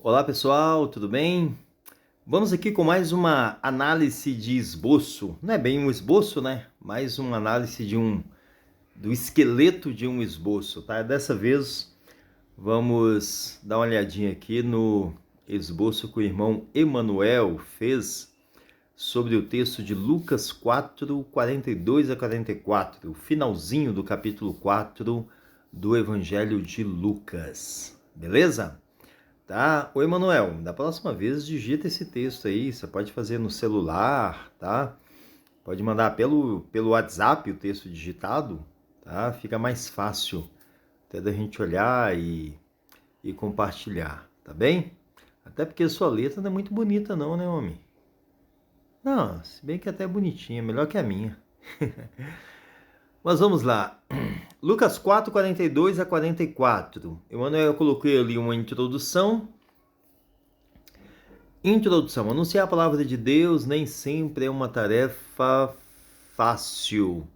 Olá pessoal, tudo bem? Vamos aqui com mais uma análise de esboço. Não é bem um esboço, né? Mais uma análise do esqueleto de um esboço, tá? Dessa vez vamos dar uma olhadinha aqui no esboço que o irmão Emanuel fez sobre o texto de Lucas 4, 42 a 44, o finalzinho do capítulo 4 do Evangelho de Lucas. Beleza? Tá? Oi, Emanuel, da próxima vez digita esse texto aí, você pode fazer no celular, tá? Pode mandar pelo WhatsApp o texto digitado, tá? Fica mais fácil até da gente olhar e compartilhar, tá bem? Até porque a sua letra não é muito bonita não, né, homem? Não, se bem que até é bonitinha, melhor que a minha. Mas vamos lá. Lucas 4, 42 a 44. Emanuel, eu coloquei ali uma introdução. Introdução. Anunciar a palavra de Deus nem sempre é uma tarefa fácil.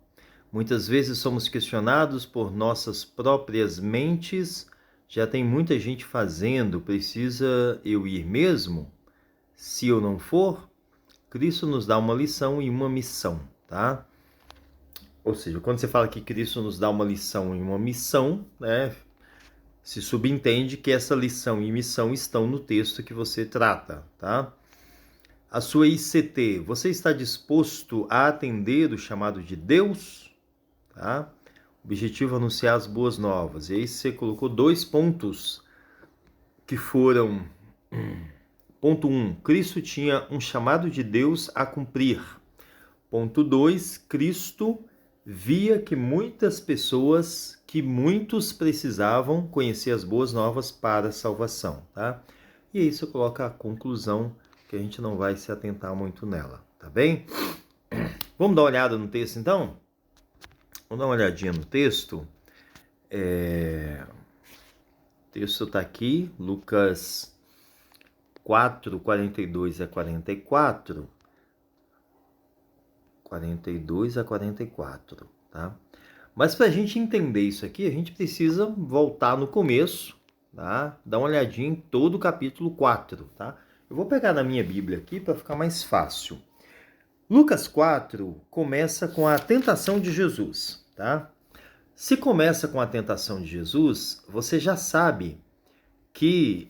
Muitas vezes somos questionados por nossas próprias mentes. Já tem muita gente fazendo, precisa eu ir mesmo? Se eu não for, Cristo nos dá uma lição e uma missão, tá? Ou seja, quando você fala que Cristo nos dá uma lição e uma missão, né, se subentende que essa lição e missão estão no texto que você trata, tá? A sua ICT, você está disposto a atender o chamado de Deus? Tá? Objetivo é anunciar as boas novas. E aí você colocou 2 pontos que foram... Ponto 1, Cristo tinha um chamado de Deus a cumprir. Ponto 2, Cristo via que muitos precisavam conhecer as boas novas para a salvação, tá? E aí você coloca a conclusão, que a gente não vai se atentar muito nela, tá bem? Vamos dar uma olhada no texto, então? Vamos dar uma olhadinha no texto. O texto está aqui, Lucas 4, 42 a 44. 42 a 44, tá? Mas para a gente entender isso aqui, a gente precisa voltar no começo, tá? Dar uma olhadinha em todo o capítulo 4, tá? Eu vou pegar na minha Bíblia aqui para ficar mais fácil. Lucas 4 começa com a tentação de Jesus, tá? Se começa com a tentação de Jesus, você já sabe que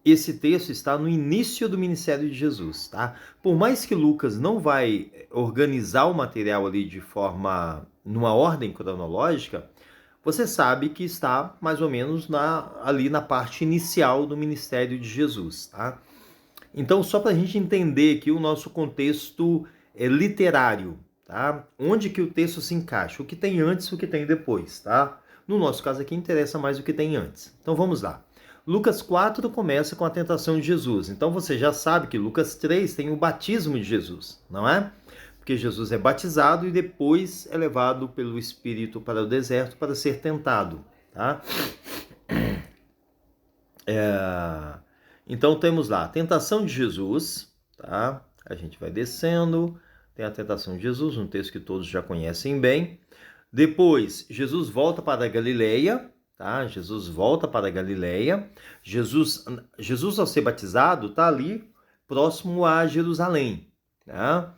esse texto está no início do ministério de Jesus, tá? Por mais que Lucas não vai organizar o material ali numa ordem cronológica, você sabe que está mais ou menos ali na parte inicial do ministério de Jesus, tá? Então, só para a gente entender aqui o nosso contexto literário, tá? Onde que o texto se encaixa, o que tem antes e o que tem depois, tá? No nosso caso aqui interessa mais o que tem antes. Então vamos lá. Lucas 4 começa com a tentação de Jesus. Então você já sabe que Lucas 3 tem o batismo de Jesus, não é? Porque Jesus é batizado e depois é levado pelo Espírito para o deserto para ser tentado, tá? Então temos lá a tentação de Jesus, tá? A gente vai descendo, tem a tentação de Jesus, um texto que todos já conhecem bem. Depois, Jesus volta para a Galileia, tá? Jesus volta para a Galileia. Jesus ao ser batizado, está ali próximo a Jerusalém, tá?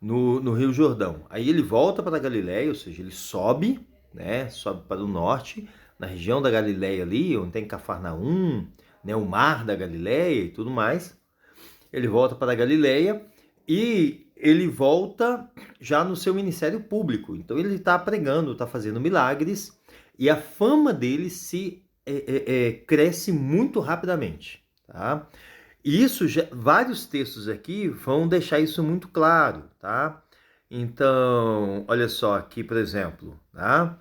No Rio Jordão. Aí ele volta para a Galileia, ou seja, ele sobe, né? Sobe para o norte, na região da Galileia ali, onde tem Cafarnaum, né? O mar da Galileia e tudo mais. Ele volta para a Galileia e ele volta já no seu ministério público. Então ele está pregando, está fazendo milagres e a fama dele cresce muito rapidamente, tá? E isso, vários textos aqui vão deixar isso muito claro, tá? Então, olha só aqui, por exemplo, tá?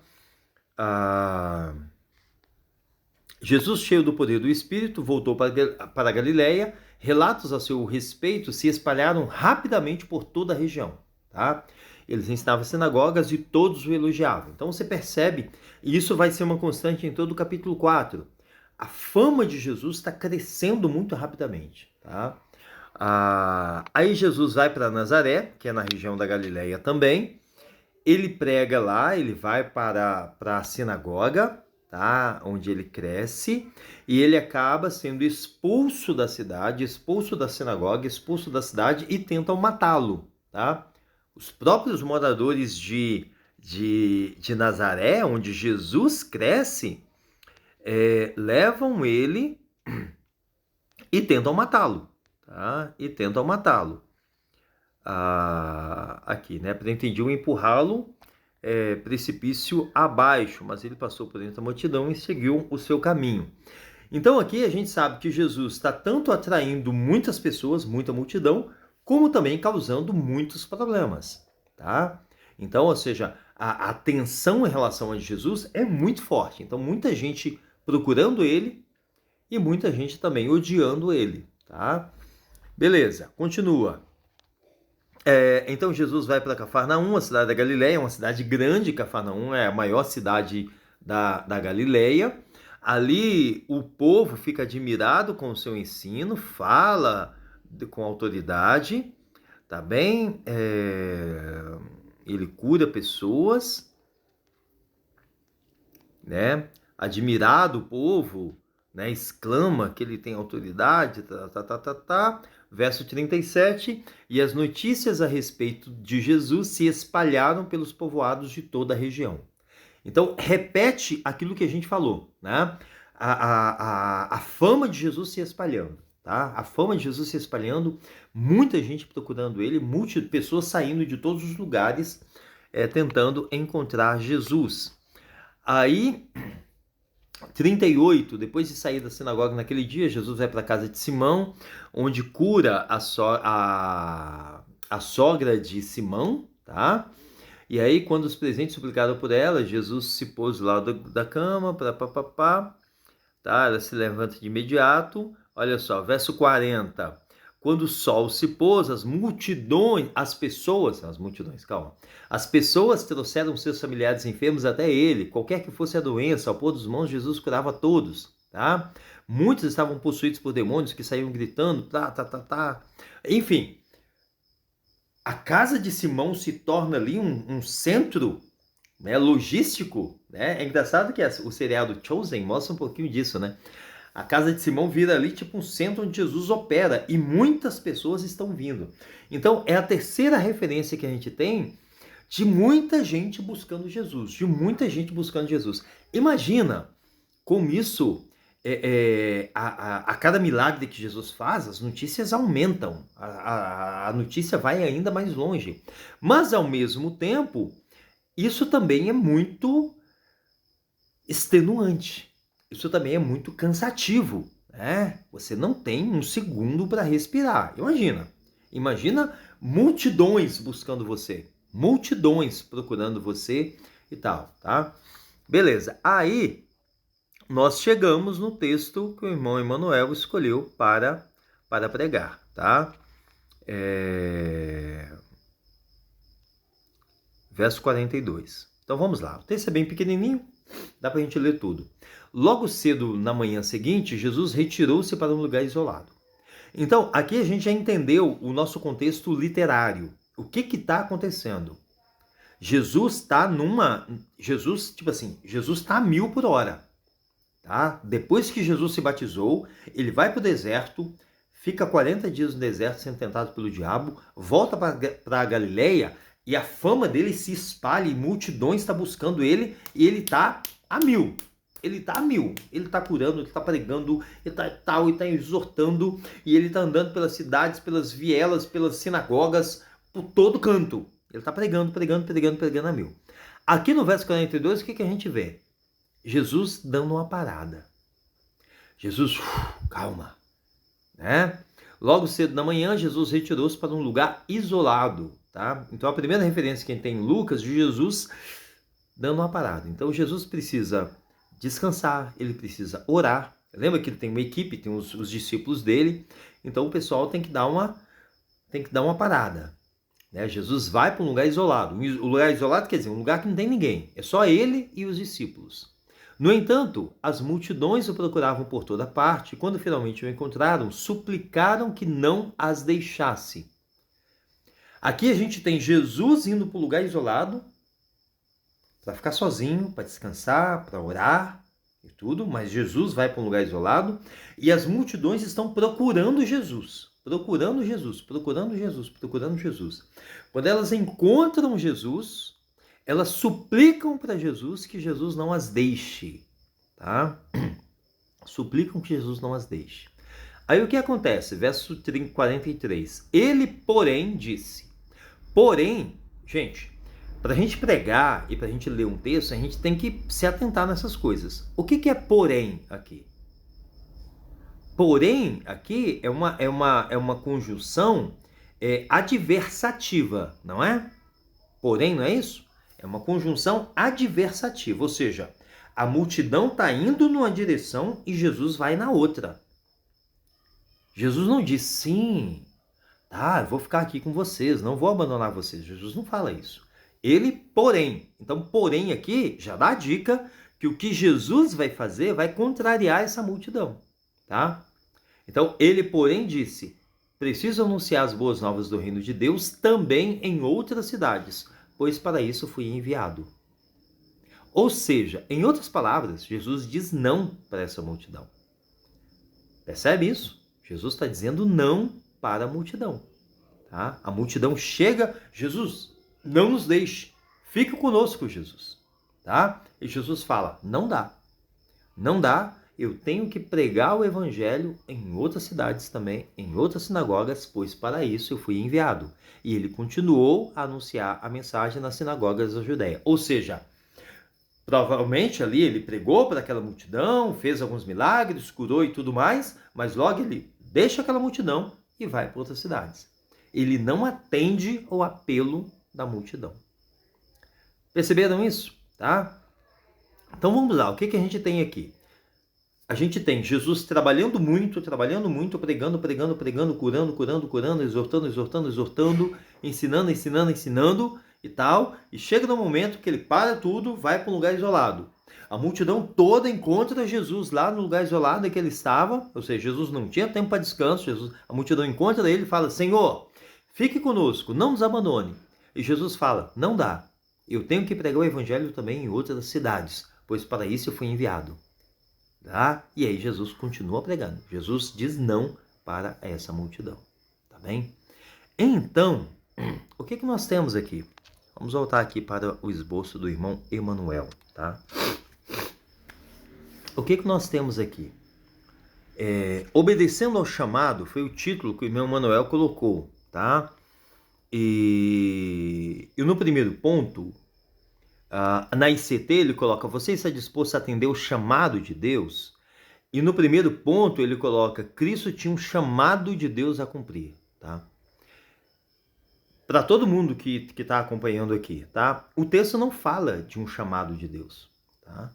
Jesus, cheio do poder do Espírito, voltou para a Galileia. Relatos a seu respeito se espalharam rapidamente por toda a região, tá? Eles ensinavam em sinagogas e todos o elogiavam. Então você percebe, e isso vai ser uma constante em todo o capítulo 4. A fama de Jesus está crescendo muito rapidamente, tá? Aí Jesus vai para Nazaré, que é na região da Galileia também. Ele prega lá, ele vai para a sinagoga, tá? Onde ele cresce, e ele acaba sendo expulso da cidade, expulso da sinagoga, expulso da cidade e tentam matá-lo, tá? Os próprios moradores de Nazaré, onde Jesus cresce, levam ele e tentam matá-lo, tá? E tentam matá-lo. Aqui, né? Pretendiam empurrá-lo precipício abaixo, mas ele passou por dentro da multidão e seguiu o seu caminho. Então aqui a gente sabe que Jesus está tanto atraindo muitas pessoas, muita multidão, como também causando muitos problemas, tá? Então, ou seja, a atenção em relação a Jesus é muito forte. Então, muita gente procurando ele e muita gente também odiando ele, tá? Beleza, continua. Então Jesus vai para Cafarnaum, a cidade da Galileia, uma cidade grande. Cafarnaum é a maior cidade da Galileia. Ali o povo fica admirado com o seu ensino, fala com autoridade, tá bem? Ele cura pessoas, né? Admirado o povo, né? Exclama que ele tem autoridade, Verso 37, e as notícias a respeito de Jesus se espalharam pelos povoados de toda a região. Então, repete aquilo que a gente falou, né? A fama de Jesus se espalhando, tá? A fama de Jesus se espalhando, muita gente procurando ele, pessoas saindo de todos os lugares, tentando encontrar Jesus. Aí, 38, depois de sair da sinagoga naquele dia, Jesus vai para a casa de Simão, onde cura a sogra de Simão, tá? E aí, quando os presentes suplicaram por ela, Jesus se pôs lá da cama, tá? Ela se levanta de imediato. Olha só, verso 40. Quando o sol se pôs, as pessoas trouxeram seus familiares enfermos até ele. Qualquer que fosse a doença, ao pôr das mãos, Jesus curava todos, tá? Muitos estavam possuídos por demônios que saíam gritando, Enfim, a casa de Simão se torna ali um centro, né, logístico, né? É engraçado que o seriado Chosen mostra um pouquinho disso, né? A casa de Simão vira ali tipo um centro onde Jesus opera e muitas pessoas estão vindo. Então, é a terceira referência que a gente tem de muita gente buscando Jesus, Imagina como isso, a cada milagre que Jesus faz, as notícias aumentam, a notícia vai ainda mais longe. Mas, ao mesmo tempo, isso também é muito extenuante. Isso também é muito cansativo, né? Você não tem um segundo para respirar. Imagina multidões buscando você, multidões procurando você e tal, tá? Beleza. Aí nós chegamos no texto que o irmão Emanuel escolheu para pregar, tá? Verso 42. Então vamos lá. O texto é bem pequenininho, dá para a gente ler tudo. Logo cedo na manhã seguinte, Jesus retirou-se para um lugar isolado. Então, aqui a gente já entendeu o nosso contexto literário. O que está acontecendo? Jesus está a 1000 por hora. Tá? Depois que Jesus se batizou, ele vai para o deserto, fica 40 dias no deserto sendo tentado pelo diabo, volta para a Galileia e a fama dele se espalha e multidões estão buscando ele e ele está a 1000. Ele está a 1000. Ele está curando, ele está pregando, ele está exortando e ele está andando pelas cidades, pelas vielas, pelas sinagogas, por todo canto. Ele está pregando a 1000. Aqui no verso 42, o que a gente vê? Jesus dando uma parada. Jesus, calma, né? Logo cedo da manhã, Jesus retirou-se para um lugar isolado, tá? Então a primeira referência que a gente tem em Lucas de Jesus dando uma parada. Então Jesus precisa descansar, ele precisa orar. Lembra que ele tem uma equipe, tem os discípulos dele. Então o pessoal tem que dar uma parada, né? Jesus vai para um lugar isolado. O lugar isolado quer dizer um lugar que não tem ninguém. É só ele e os discípulos. No entanto, as multidões o procuravam por toda parte e quando finalmente o encontraram, suplicaram que não as deixasse. Aqui a gente tem Jesus indo para um lugar isolado para ficar sozinho, para descansar, para orar, e tudo, mas Jesus vai para um lugar isolado e as multidões estão procurando Jesus. Procurando Jesus, procurando Jesus, procurando Jesus. Quando elas encontram Jesus, elas suplicam para Jesus que Jesus não as deixe, tá? Suplicam que Jesus não as deixe. Aí o que acontece? Verso 43. Ele, porém, disse. Porém, gente, para a gente pregar e para a gente ler um texto, a gente tem que se atentar nessas coisas. O que é porém aqui? Porém, aqui é uma conjunção adversativa, não é? Porém, não é isso? É uma conjunção adversativa, ou seja, a multidão está indo numa direção e Jesus vai na outra. Jesus não diz, sim, tá, eu vou ficar aqui com vocês, não vou abandonar vocês. Jesus não fala isso. Ele, porém. Então, porém aqui já dá a dica que o que Jesus vai fazer vai contrariar essa multidão, tá? Então, ele, porém, disse, preciso anunciar as boas novas do reino de Deus também em outras cidades, pois para isso fui enviado. Ou seja, em outras palavras, Jesus diz não para essa multidão. Percebe isso? Jesus está dizendo não para a multidão. Tá? A multidão chega, Jesus, não nos deixe, fica conosco, Jesus. Tá? E Jesus fala, não dá. Não dá, eu tenho que pregar o evangelho em outras cidades também, em outras sinagogas, pois para isso eu fui enviado. E ele continuou a anunciar a mensagem nas sinagogas da Judéia. Ou seja, provavelmente ali ele pregou para aquela multidão, fez alguns milagres, curou e tudo mais, mas logo ele deixa aquela multidão e vai para outras cidades. Ele não atende ao apelo da multidão. Perceberam isso? Tá? Então vamos lá, o que a gente tem aqui? A gente tem Jesus trabalhando muito, pregando, curando, exortando, ensinando e tal, e chega no momento que ele para tudo, vai para um lugar isolado. A multidão toda encontra Jesus lá no lugar isolado em que ele estava, ou seja, Jesus não tinha tempo para descanso, a multidão encontra ele e fala, Senhor, fique conosco, não nos abandone. E Jesus fala, não dá, eu tenho que pregar o evangelho também em outras cidades, pois para isso eu fui enviado. Tá? E aí Jesus continua pregando. Jesus diz não para essa multidão. Tá bem? Então, o que nós temos aqui? Vamos voltar aqui para o esboço do irmão Emanuel. Tá? O que nós temos aqui? Obedecendo ao chamado, foi o título que o irmão Emanuel colocou. Tá? E no primeiro ponto, na ICT ele coloca, você está disposto a atender o chamado de Deus? E no primeiro ponto ele coloca, Cristo tinha um chamado de Deus a cumprir. Tá? Para todo mundo que está acompanhando aqui, tá? O texto não fala de um chamado de Deus. Tá?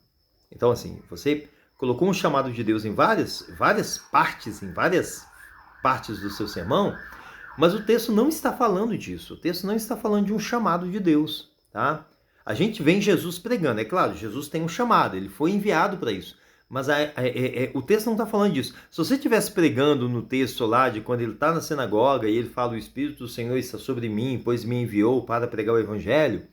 Então assim, você colocou um chamado de Deus em várias partes do seu sermão, mas o texto não está falando disso. O texto não está falando de um chamado de Deus. Tá? A gente vê Jesus pregando, é claro, Jesus tem um chamado, ele foi enviado para isso. Mas o texto não está falando disso. Se você estivesse pregando no texto lá, de quando ele está na sinagoga e ele fala, o Espírito do Senhor está sobre mim, pois me enviou para pregar o Evangelho,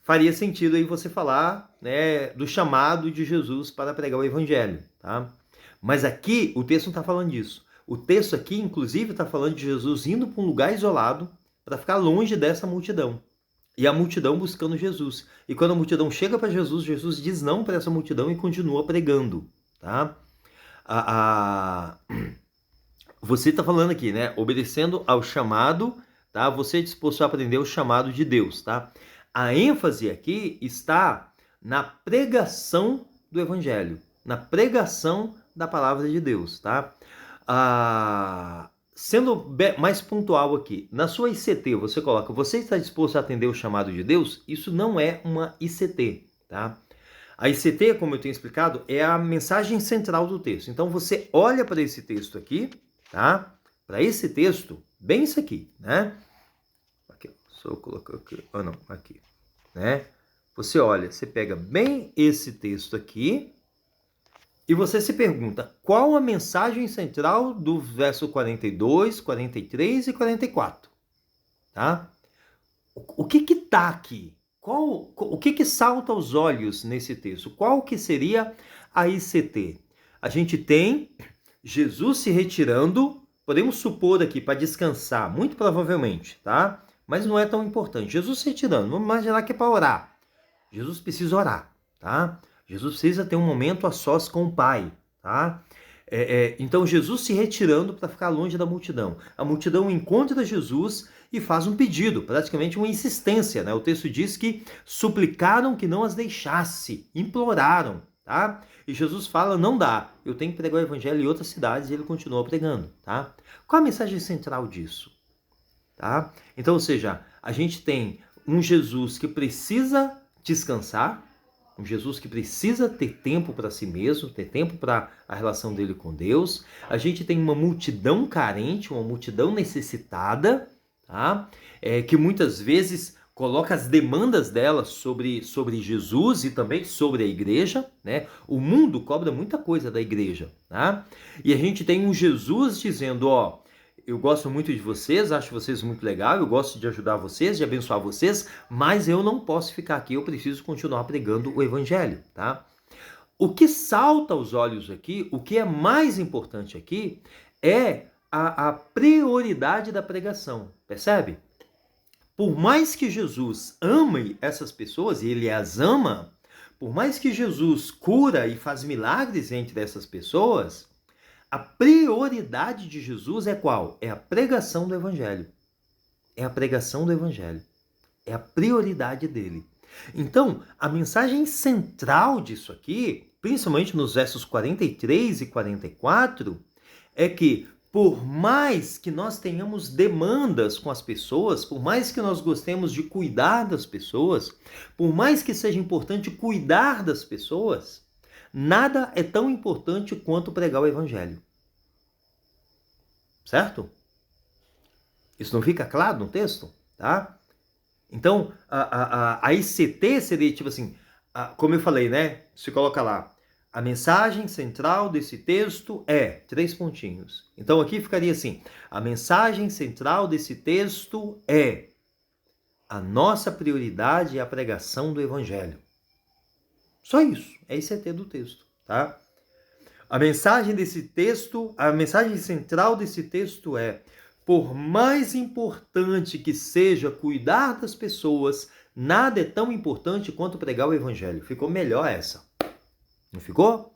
faria sentido aí você falar, né, do chamado de Jesus para pregar o Evangelho. Tá? Mas aqui o texto não está falando disso. O texto aqui, inclusive, está falando de Jesus indo para um lugar isolado para ficar longe dessa multidão. E a multidão buscando Jesus. E quando a multidão chega para Jesus, Jesus diz não para essa multidão e continua pregando. Tá? Você está falando aqui, né? Obedecendo ao chamado, tá? Você é disposto a aprender o chamado de Deus. Tá? A ênfase aqui está na pregação do Evangelho. Na pregação da palavra de Deus. Tá? Sendo mais pontual aqui, na sua ICT você coloca, você está disposto a atender o chamado de Deus? Isso não é uma ICT, tá? A ICT, como eu tenho explicado, é a mensagem central do texto. Então você olha para esse texto aqui, tá? Para esse texto, bem isso aqui, né? Aqui, só colocar aqui, não, aqui, né? Você olha, você pega bem esse texto aqui, e você se pergunta, qual a mensagem central do verso 42, 43 e 44? Tá? O que está aqui? o que salta aos olhos nesse texto? Qual que seria a ICT? A gente tem Jesus se retirando, podemos supor aqui, para descansar, muito provavelmente, tá? Mas não é tão importante. Jesus se retirando, vamos imaginar que é para orar. Jesus precisa orar, tá? Jesus precisa ter um momento a sós com o Pai, tá? Então Jesus se retirando para ficar longe da multidão. A multidão encontra Jesus e faz um pedido, praticamente uma insistência, né? O texto diz que suplicaram que não as deixasse, imploraram, tá? E Jesus fala, não dá, eu tenho que pregar o evangelho em outras cidades, e ele continua pregando, tá? Qual a mensagem central disso? Tá? Então, ou seja, a gente tem um Jesus que precisa descansar, um Jesus que precisa ter tempo para si mesmo, ter tempo para a relação dele com Deus. A gente tem uma multidão carente, uma multidão necessitada, tá? Que muitas vezes coloca as demandas dela sobre Jesus e também sobre a igreja, né? O mundo cobra muita coisa da igreja, tá? E a gente tem um Jesus dizendo, ó, eu gosto muito de vocês, acho vocês muito legal, eu gosto de ajudar vocês, de abençoar vocês, mas eu não posso ficar aqui, eu preciso continuar pregando o evangelho, tá? O que salta aos olhos aqui, o que é mais importante aqui, é a prioridade da pregação, percebe? Por mais que Jesus ame essas pessoas, e ele as ama, por mais que Jesus cura e faz milagres entre essas pessoas, a prioridade de Jesus é qual? É a pregação do evangelho. É a pregação do evangelho. É a prioridade dele. Então, a mensagem central disso aqui, principalmente nos versos 43 e 44, é que por mais que nós tenhamos demandas com as pessoas, por mais que nós gostemos de cuidar das pessoas, por mais que seja importante cuidar das pessoas, nada é tão importante quanto pregar o evangelho. Certo? Isso não fica claro no texto? Tá? Então, a ICT seria tipo assim, como eu falei, né? Se coloca lá, a mensagem central desse texto é, 3 pontinhos. Então aqui ficaria assim, a mensagem central desse texto é, a nossa prioridade é a pregação do evangelho. Só isso, é ICT do texto, tá? A mensagem desse texto, a mensagem central desse texto é, por mais importante que seja cuidar das pessoas, nada é tão importante quanto pregar o evangelho. Ficou melhor essa. Não ficou?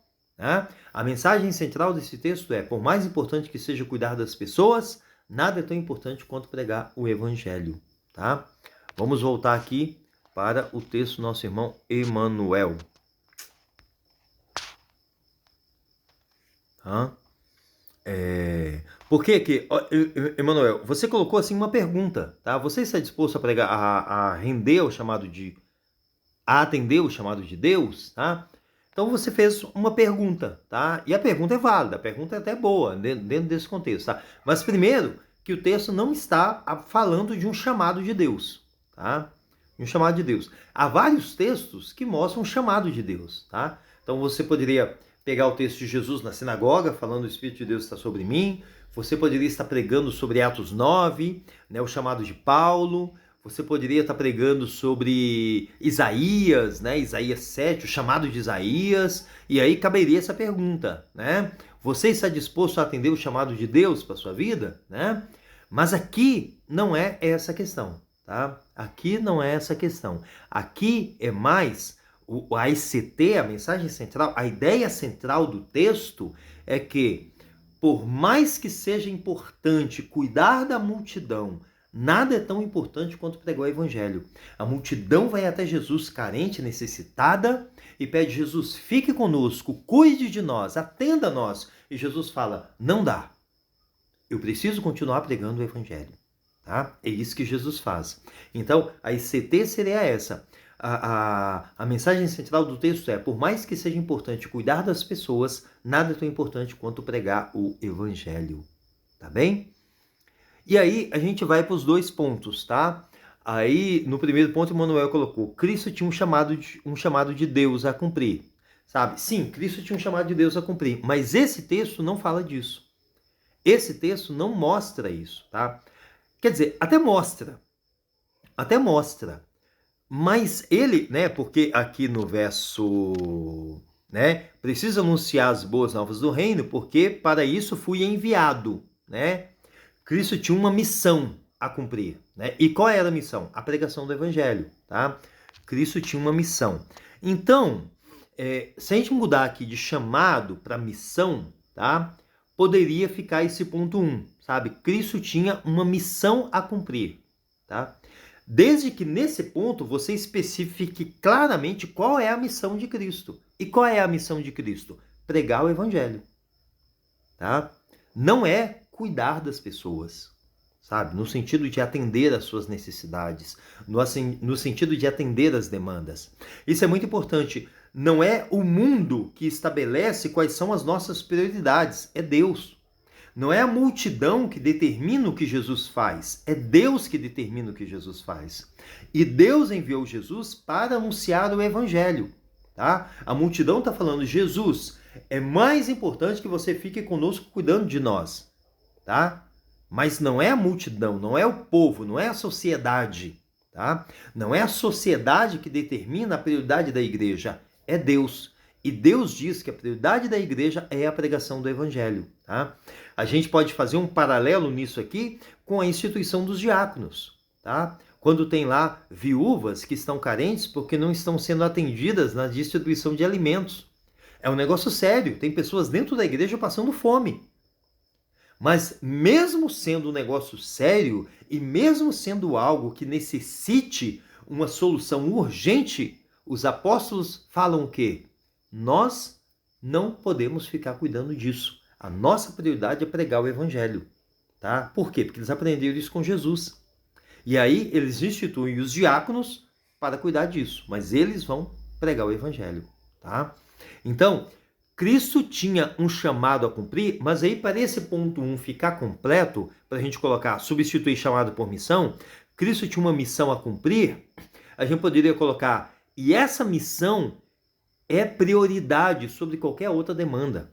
A mensagem central desse texto é, por mais importante que seja cuidar das pessoas, nada é tão importante quanto pregar o evangelho. Tá? Vamos voltar aqui para o texto do nosso irmão Emanuel. Por que que, Emanuel, você colocou assim uma pergunta, tá? Você está disposto a pregar, a render o chamado a atender o chamado de Deus, tá? Então você fez uma pergunta, tá? E a pergunta é válida, a pergunta é até boa dentro desse contexto, tá? Mas primeiro que o texto não está falando de um chamado de Deus, tá? Um chamado de Deus. Há vários textos que mostram um chamado de Deus, tá? Então você poderia pegar o texto de Jesus na sinagoga, falando o Espírito de Deus está sobre mim. Você poderia estar pregando sobre Atos 9, né, o chamado de Paulo. Você poderia estar pregando sobre Isaías, né, Isaías 7, o chamado de Isaías. E aí caberia essa pergunta, né? Você está disposto a atender o chamado de Deus para a sua vida, né? Mas aqui não é essa a questão, tá? Aqui não é essa a questão. Aqui é mais a ICT, a mensagem central, a ideia central do texto é que, por mais que seja importante cuidar da multidão, nada é tão importante quanto pregar o evangelho. A multidão vai até Jesus carente, necessitada, e pede, Jesus, fique conosco, cuide de nós, atenda a nós. E Jesus fala, não dá. Eu preciso continuar pregando o evangelho. Tá? É isso que Jesus faz. Então, a ICT seria essa. A mensagem central do texto é, por mais que seja importante cuidar das pessoas, nada é tão importante quanto pregar o evangelho. Tá bem? E aí, a gente vai para os 2 pontos, tá? Aí, no primeiro ponto, Emmanuel colocou, Cristo tinha um chamado de Deus a cumprir. Sabe? Sim, Cristo tinha um chamado de Deus a cumprir, mas esse texto não fala disso. Esse texto não mostra isso, tá? Quer dizer, até mostra. Mas ele, né, porque aqui no verso, né, precisa anunciar as boas novas do reino, porque para isso fui enviado, né? Cristo tinha uma missão a cumprir, né? E qual era a missão? A pregação do evangelho, tá? Cristo tinha uma missão. Então, se a gente mudar aqui de chamado para missão, tá? Poderia ficar esse ponto 1, sabe? Cristo tinha uma missão a cumprir, tá? Desde que nesse ponto você especifique claramente qual é a missão de Cristo. E qual é a missão de Cristo? Pregar o evangelho, tá? Não é cuidar das pessoas, sabe? No sentido de atender às suas necessidades, no sentido de atender às demandas. Isso é muito importante. Não é o mundo que estabelece quais são as nossas prioridades, é Deus. Não é a multidão que determina o que Jesus faz, é Deus que determina o que Jesus faz. E Deus enviou Jesus para anunciar o evangelho, tá? A multidão está falando, Jesus, é mais importante que você fique conosco cuidando de nós, tá? Mas não é a multidão, não é o povo, não é a sociedade, tá? Não é a sociedade que determina a prioridade da igreja, é Deus. E Deus diz que a prioridade da igreja é a pregação do evangelho, tá? A gente pode fazer um paralelo nisso aqui com a instituição dos diáconos, tá? Quando tem lá viúvas que estão carentes porque não estão sendo atendidas na distribuição de alimentos. É um negócio sério, tem pessoas dentro da igreja passando fome. Mas mesmo sendo um negócio sério e mesmo sendo algo que necessite uma solução urgente, os apóstolos falam o quê? Nós não podemos ficar cuidando disso. A nossa prioridade é pregar o evangelho, tá? Por quê? Porque eles aprenderam isso com Jesus. E aí eles instituem os diáconos para cuidar disso, mas eles vão pregar o evangelho, tá? Então, Cristo tinha um chamado a cumprir, mas aí para esse ponto 1 ficar completo, para a gente colocar, substituir chamado por missão, Cristo tinha uma missão a cumprir, a gente poderia colocar, e essa missão é prioridade sobre qualquer outra demanda,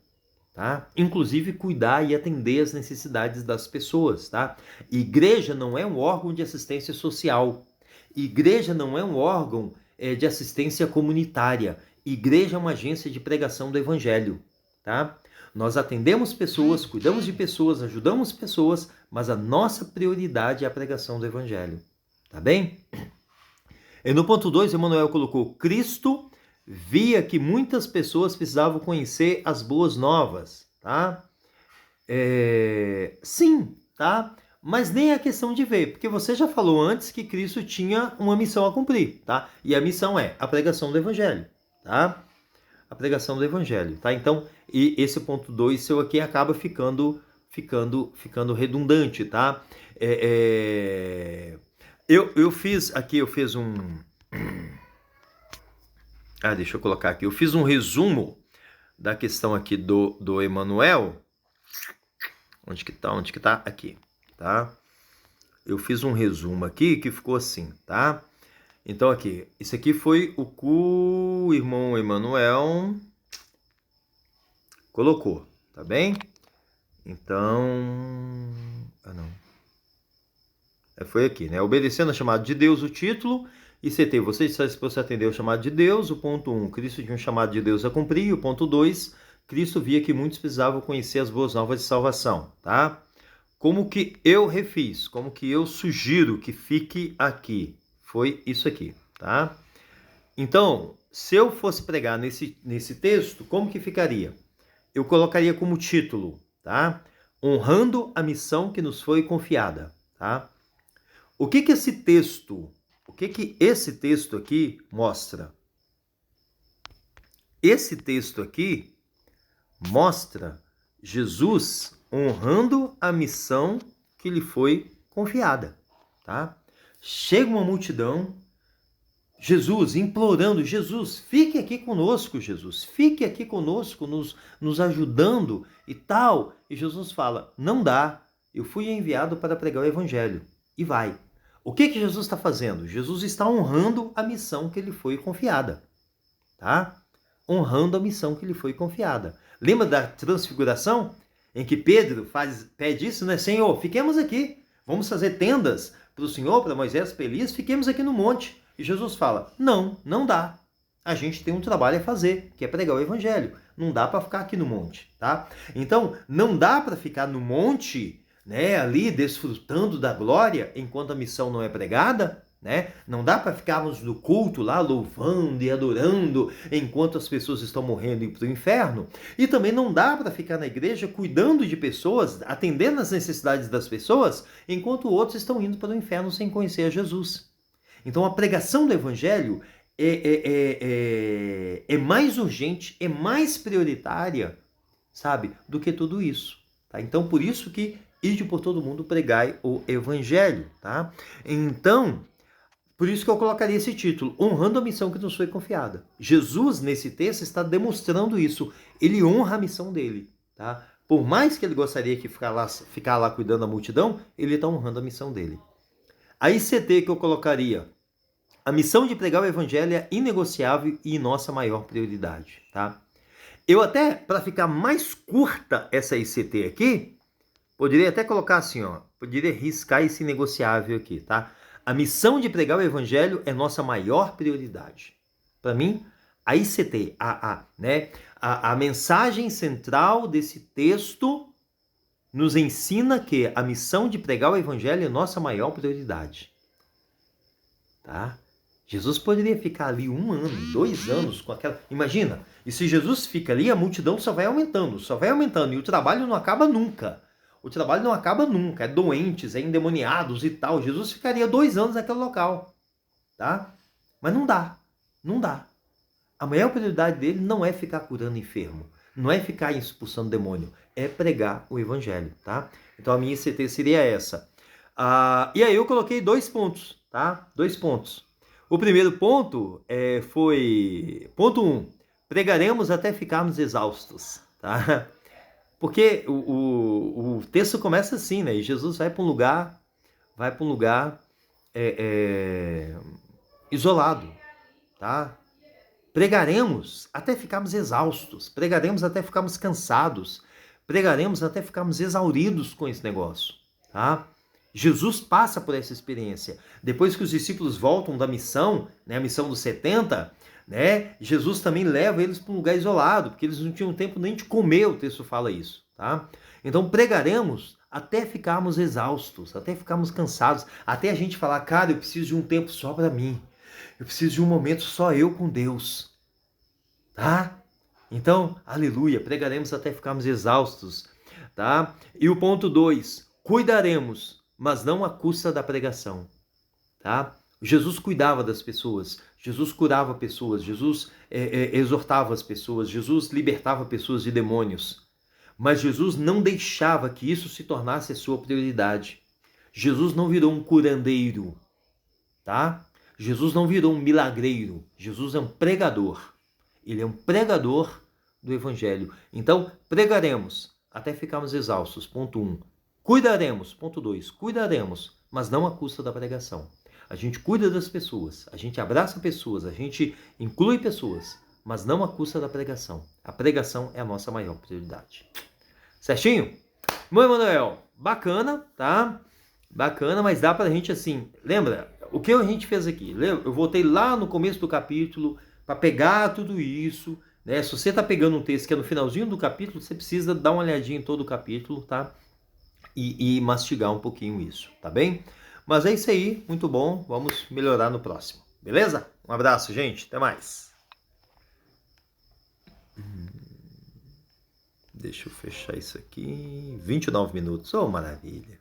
tá? Inclusive cuidar e atender as necessidades das pessoas, tá? Igreja não é um órgão de assistência social. Igreja não é um órgão de assistência comunitária. Igreja é uma agência de pregação do evangelho, tá? Nós atendemos pessoas, cuidamos de pessoas, ajudamos pessoas, mas a nossa prioridade é a pregação do evangelho, tá bem? E no ponto 2, Emmanuel colocou, Cristo via que muitas pessoas precisavam conhecer as boas novas, tá? Sim, tá? Mas nem é questão de ver, porque você já falou antes que Cristo tinha uma missão a cumprir, tá? E a missão é a pregação do evangelho, tá? A pregação do evangelho, tá? Então, e esse ponto 2 seu aqui acaba ficando redundante, tá? Eu fiz um... deixa eu colocar aqui. Eu fiz um resumo da questão aqui do Emmanuel. Onde que tá? Aqui, tá? Eu fiz um resumo aqui que ficou assim, tá? Então aqui, isso aqui foi o que o irmão Emmanuel colocou, tá bem? Então... foi aqui, né? Obedecendo ao chamado de Deus, o título... ICT, você está disposto a atender o chamado de Deus. O ponto 1, Cristo tinha um chamado de Deus a cumprir. E o ponto 2, Cristo via que muitos precisavam conhecer as boas novas de salvação, tá? Como que eu refiz? Como que eu sugiro que fique aqui? Foi isso aqui, tá? Então, se eu fosse pregar nesse texto, como que ficaria? Eu colocaria como título, tá? Honrando a missão que nos foi confiada, tá? O que esse texto aqui mostra? Esse texto aqui mostra Jesus honrando a missão que lhe foi confiada, tá? Chega uma multidão, Jesus implorando, Jesus, fique aqui conosco, Jesus, fique aqui conosco, nos ajudando e tal. E Jesus fala, não dá, eu fui enviado para pregar o evangelho. E vai. O que Jesus está fazendo? Jesus está honrando a missão que lhe foi confiada, tá? Honrando a missão que lhe foi confiada. Lembra da transfiguração? Em que Pedro pede isso, né? Senhor, fiquemos aqui. Vamos fazer tendas para o Senhor, para Moisés, para Elias. Fiquemos aqui no monte. E Jesus fala: não, não dá. A gente tem um trabalho a fazer, que é pregar o evangelho. Não dá para ficar aqui no monte, tá? Então, não dá para ficar no monte, né, ali desfrutando da glória enquanto a missão não é pregada, né? Não dá para ficarmos no culto lá louvando e adorando enquanto as pessoas estão morrendo e indo para o inferno. E também não dá para ficar na igreja cuidando de pessoas, atendendo às necessidades das pessoas, enquanto outros estão indo para o inferno sem conhecer a Jesus. Então, a pregação do evangelho é mais urgente, é mais prioritária, sabe, do que tudo isso. Tá? Então, por isso que ide por todo mundo pregai o evangelho. Tá? Então, por isso que eu colocaria esse título, honrando a missão que nos foi confiada. Jesus, nesse texto, está demonstrando isso. Ele honra a missão dele. Tá? Por mais que ele gostaria de ficar lá cuidando da multidão, ele está honrando a missão dele. A ICT que eu colocaria: a missão de pregar o evangelho é inegociável e nossa maior prioridade, tá? Eu até, para ficar mais curta essa ICT aqui, poderia até colocar assim, ó, poderia riscar esse inegociável aqui, tá? A missão de pregar o evangelho é nossa maior prioridade. Para mim, a ICT, a mensagem central desse texto nos ensina que a missão de pregar o evangelho é nossa maior prioridade, tá? Jesus poderia ficar ali 1 ano, 2 anos com aquela... Imagina, e se Jesus fica ali, a multidão só vai aumentando, e o trabalho não acaba nunca. O trabalho não acaba nunca, é doentes, é endemoniados e tal. Jesus ficaria 2 anos naquele local, tá? Mas não dá, não dá. A maior prioridade dele não é ficar curando enfermo, não é ficar expulsando demônio, é pregar o evangelho, tá? Então a minha ICT seria essa. E aí eu coloquei 2 pontos, tá? 2 pontos. O primeiro ponto foi... Ponto 1. Pregaremos até ficarmos exaustos, tá? Porque o texto começa assim, né? E Jesus vai para um lugar isolado, tá? Pregaremos até ficarmos exaustos, pregaremos até ficarmos cansados, pregaremos até ficarmos exauridos com esse negócio, tá? Jesus passa por essa experiência. Depois que os discípulos voltam da missão, né, a missão dos 70, né, Jesus também leva eles para um lugar isolado, porque eles não tinham tempo nem de comer, o texto fala isso, tá? Então pregaremos até ficarmos exaustos, até ficarmos cansados, até a gente falar: cara, eu preciso de um tempo só para mim, eu preciso de um momento só eu com Deus, tá? Então, aleluia, pregaremos até ficarmos exaustos, tá? E o ponto 2, cuidaremos, mas não à custa da pregação, tá? Jesus cuidava das pessoas, Jesus curava pessoas, Jesus exortava as pessoas, Jesus libertava pessoas de demônios, mas Jesus não deixava que isso se tornasse a sua prioridade. Jesus não virou um curandeiro, tá? Jesus não virou um milagreiro, Jesus é um pregador, ele é um pregador do evangelho. Então, pregaremos até ficarmos exaustos, ponto 1. Cuidaremos, ponto 2, cuidaremos, mas não à custa da pregação. A gente cuida das pessoas, a gente abraça pessoas, a gente inclui pessoas, mas não à custa da pregação. A pregação é a nossa maior prioridade. Certinho? Bom, Emanuel, bacana, tá? Bacana, mas dá pra gente assim, lembra? O que a gente fez aqui? Eu voltei lá no começo do capítulo para pegar tudo isso, né? Se você está pegando um texto que é no finalzinho do capítulo, você precisa dar uma olhadinha em todo o capítulo, tá? E mastigar um pouquinho isso, tá bem? Mas é isso aí, muito bom, vamos melhorar no próximo, beleza? Um abraço, gente, até mais. Deixa eu fechar isso aqui, 29 minutos, oh maravilha.